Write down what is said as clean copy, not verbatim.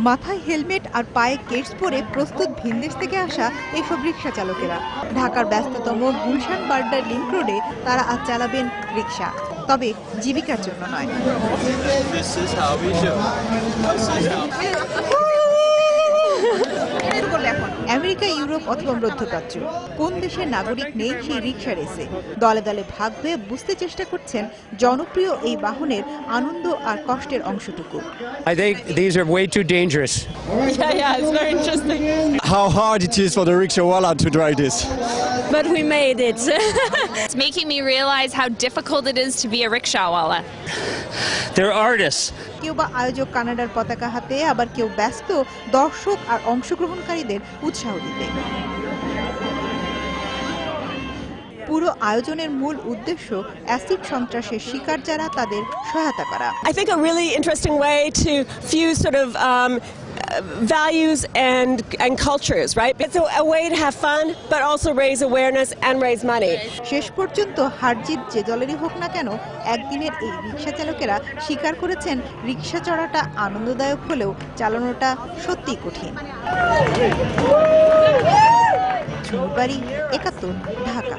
মাথায় হেলমেট আর পায়ে কেটস পরে প্রস্তুত ভিনদেশ থেকে আসা এইসব রিকশা চালকেরা ঢাকার ব্যস্ততম গুলশান বাড্ডার লিংক রোডে তারা আজ চালাবেন রিকশা, তবে জীবিকার জন্য নয়। আমেরিকা, ইউরোপ অথবা মধ্যপ্রাচ্য কোন দেশের নাগরিক নেই সেই রিকশা রেসে দলে দলে ভাগ হয়ে বুঝতে চেষ্টা করছেন জনপ্রিয় এই বাহনের আনন্দ আর কষ্টের অংশটুকু। I think these are way too dangerous. Yeah, it's very interesting. How hard it is for the rickshawala to drive this. But we made it. It's making me realize how difficult it is to be a rickshawala. They're artists. কেউ বা আয়োজক কানাডার পতাকা হাতে, আবার কেউ ব্যস্ত দর্শক আর অংশগ্রহণকারীদের উৎসাহ দিতে। পুরো আয়োজনের মূল উদ্দেশ্য অ্যাসিড সন্ত্রাসের শিকার যারা তাদের সহায়তা করা। I think a really interesting way to fuse sort of values and cultures, right? It's a way to have fun, but also raise awareness and raise money. শেষ পর্যন্ত হারজিত যে দলেরই হোক না কেন, একদিনের এই রিকশা চালকেরা স্বীকার করেছেন রিকশা চড়াটা আনন্দদায়ক হলেও চালানোটা সত্যিই কঠিন। বাড়ি ৭১, ঢাকা।